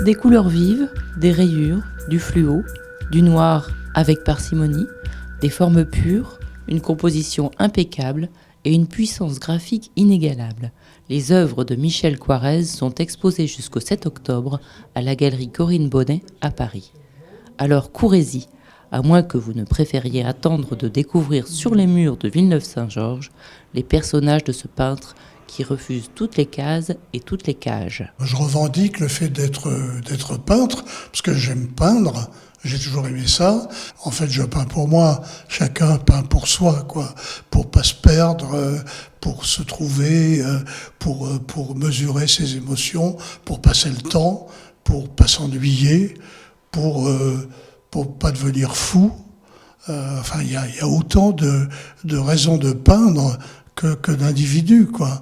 Des couleurs vives, des rayures, du fluo, du noir avec parcimonie, des formes pures, une composition impeccable et une puissance graphique inégalable. Les œuvres de Michel Coirez sont exposées jusqu'au 7 octobre à la galerie Corinne Bonnet à Paris. Alors courez-y, à moins que vous ne préfériez attendre de découvrir sur les murs de Villeneuve-Saint-Georges les personnages de ce peintre qui refuse toutes les cases et toutes les cages. Je revendique le fait d'être peintre, parce que j'aime peindre, j'ai toujours aimé ça. En fait, je peins pour moi, chacun peint pour soi, quoi, pour pas se perdre, pour se trouver, pour mesurer ses émotions, pour passer le temps, pour pas s'ennuyer, pour pas devenir fou. Enfin, il y a autant de raisons de peindre que d'individus, quoi.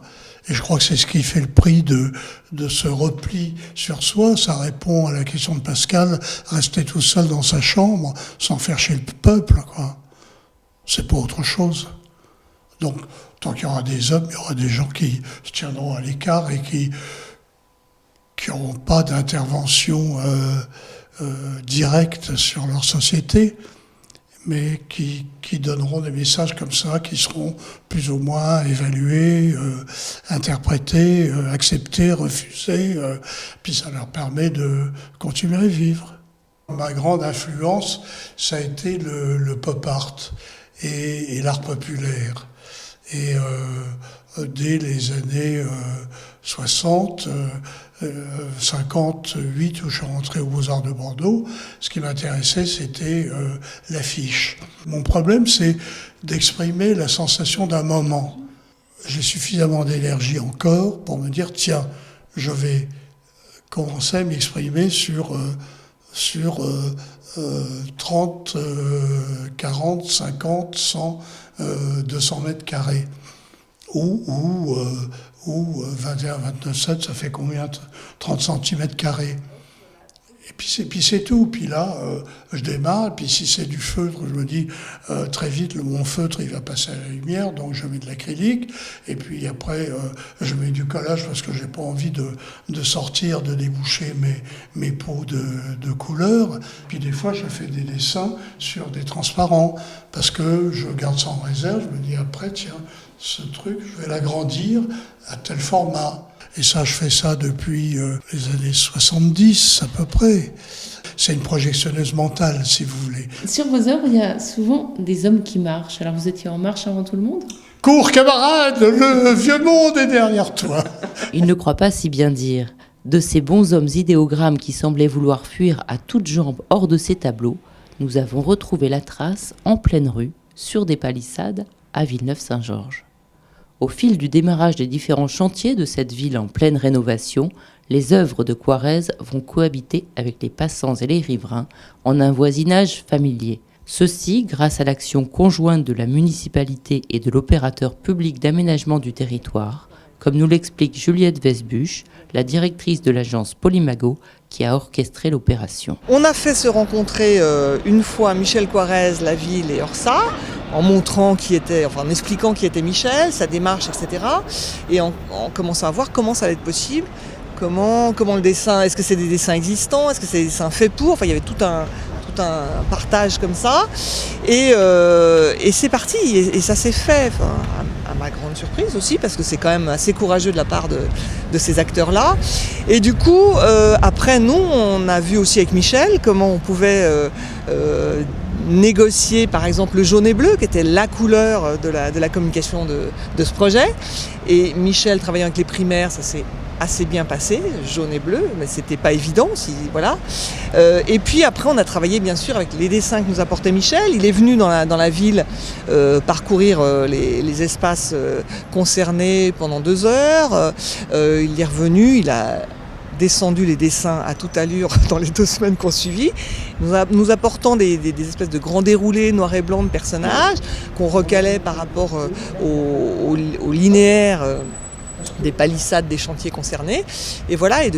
Et je crois que c'est ce qui fait le prix de ce repli sur soi. Ça répond à la question de Pascal, rester tout seul dans sa chambre, sans faire chier le peuple, quoi. C'est pas autre chose. Donc, tant qu'il y aura des hommes, il y aura des gens qui se tiendront à l'écart et qui n'auront pas d'intervention directe sur leur société, mais qui donneront des messages comme ça, qui seront plus ou moins évalués, interprétés, acceptés, refusés, puis ça leur permet de continuer à vivre. Ma grande influence, ça a été le pop art et l'art populaire. Et dès les années 60, 58, où je suis rentré aux Beaux-Arts de Bordeaux, ce qui m'intéressait, c'était l'affiche. Mon problème, c'est d'exprimer la sensation d'un moment. J'ai suffisamment d'énergie encore pour me dire, tiens, je vais commencer à m'exprimer sur 30, 40, 50, 100, 200 mètres carrés. Ou 21, 29, 7, ça fait combien? 30 cm carrés. Et puis c'est tout. Puis là, je démarre, et puis si c'est du feutre, je me dis, très vite, mon feutre, il va passer à la lumière, donc je mets de l'acrylique, et puis après, je mets du collage, parce que j'ai pas envie de sortir, de déboucher mes pots de couleurs. Puis des fois, je fais des dessins sur des transparents, parce que je garde ça en réserve, je me dis après, tiens, ce truc, je vais l'agrandir à tel format. Et ça, je fais ça depuis les années 70 à peu près. C'est une projectionneuse mentale, si vous voulez. Sur vos œuvres, il y a souvent des hommes qui marchent. Alors vous étiez en marche avant tout le monde ? Cours, camarade, le vieux monde est derrière toi. Il ne croit pas si bien dire. De ces bons hommes idéogrammes qui semblaient vouloir fuir à toutes jambes hors de ces tableaux, nous avons retrouvé la trace en pleine rue, sur des palissades, à Villeneuve-Saint-Georges. Au fil du démarrage des différents chantiers de cette ville en pleine rénovation, les œuvres de Coirez vont cohabiter avec les passants et les riverains en un voisinage familier. Ceci grâce à l'action conjointe de la municipalité et de l'opérateur public d'aménagement du territoire, comme nous l'explique Juliette Vesbuche, la directrice de l'agence Polymago, qui a orchestré l'opération. On a fait se rencontrer une fois Michel Coirez, la ville et Orsa, en montrant en expliquant qui était Michel, sa démarche, etc. Et en commençant à voir comment ça allait être possible, comment le dessin, est-ce que c'est des dessins existants, est-ce que c'est des dessins faits pour, enfin il y avait tout un partage comme ça. Et c'est parti, et ça s'est fait, à ma grande surprise aussi, parce que c'est quand même assez courageux de la part de ces acteurs-là. Et du coup, après, nous, on a vu aussi avec Michel comment on pouvait négocier, par exemple, le jaune et bleu, qui était la couleur de la communication de ce projet. Et Michel, travaillant avec les primaires, ça s'est assez bien passé, jaune et bleu, mais c'était pas évident, voilà. Et puis après, on a travaillé bien sûr avec les dessins que nous apportait Michel. Il est venu dans la ville parcourir les espaces concernés pendant 2 heures. Il est revenu, il a descendu les dessins à toute allure dans les 2 semaines qu'on suivit, nous apportant des espèces de grands déroulés noir et blanc de personnages qu'on recalait par rapport au linéaire des palissades des chantiers concernés. Et voilà, et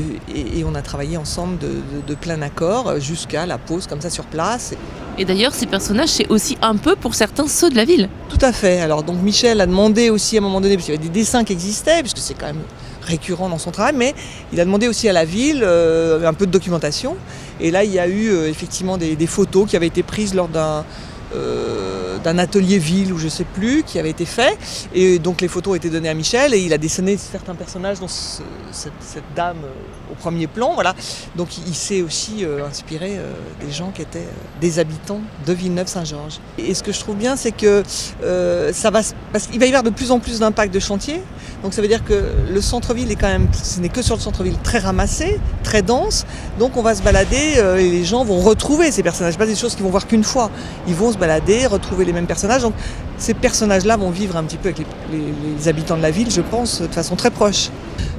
on a travaillé ensemble de plein accord jusqu'à la pose comme ça sur place. Et d'ailleurs, ces personnages, c'est aussi un peu pour certains ceux de la ville. Tout à fait. Alors donc Michel a demandé aussi à un moment donné, parce qu'il y avait des dessins qui existaient, puisque c'est quand même récurrent dans son travail, mais il a demandé aussi à la ville un peu de documentation. Et là, il y a eu effectivement des photos qui avaient été prises lors d'un atelier ville ou je sais plus, qui avait été fait. Et donc les photos ont été données à Michel et il a dessiné certains personnages, dont cette dame au premier plan. Voilà. Donc il s'est aussi inspiré des gens qui étaient des habitants de Villeneuve-Saint-Georges. Et ce que je trouve bien, c'est que parce qu'il va y avoir de plus en plus d'impact de chantier. Donc ça veut dire que le centre-ville est quand même, ce n'est que sur le centre-ville, très ramassé, très dense. Donc on va se balader et les gens vont retrouver ces personnages. Pas des choses qu'ils vont voir qu'une fois. Ils vont se balader, retrouver les mêmes personnages. Donc ces personnages-là vont vivre un petit peu avec les habitants de la ville, je pense, de façon très proche.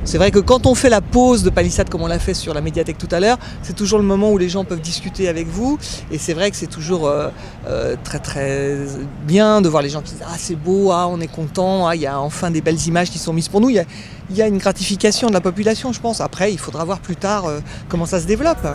C'est vrai que quand on fait la pause de palissade comme on l'a fait sur la médiathèque tout à l'heure, c'est toujours le moment où les gens peuvent discuter avec vous. Et c'est vrai que c'est toujours très très bien de voir les gens qui disent « Ah c'est beau, ah on est content, ah il y a enfin des belles images qui sont mises pour nous ». Il y a une gratification de la population, je pense. Après, il faudra voir plus tard comment ça se développe.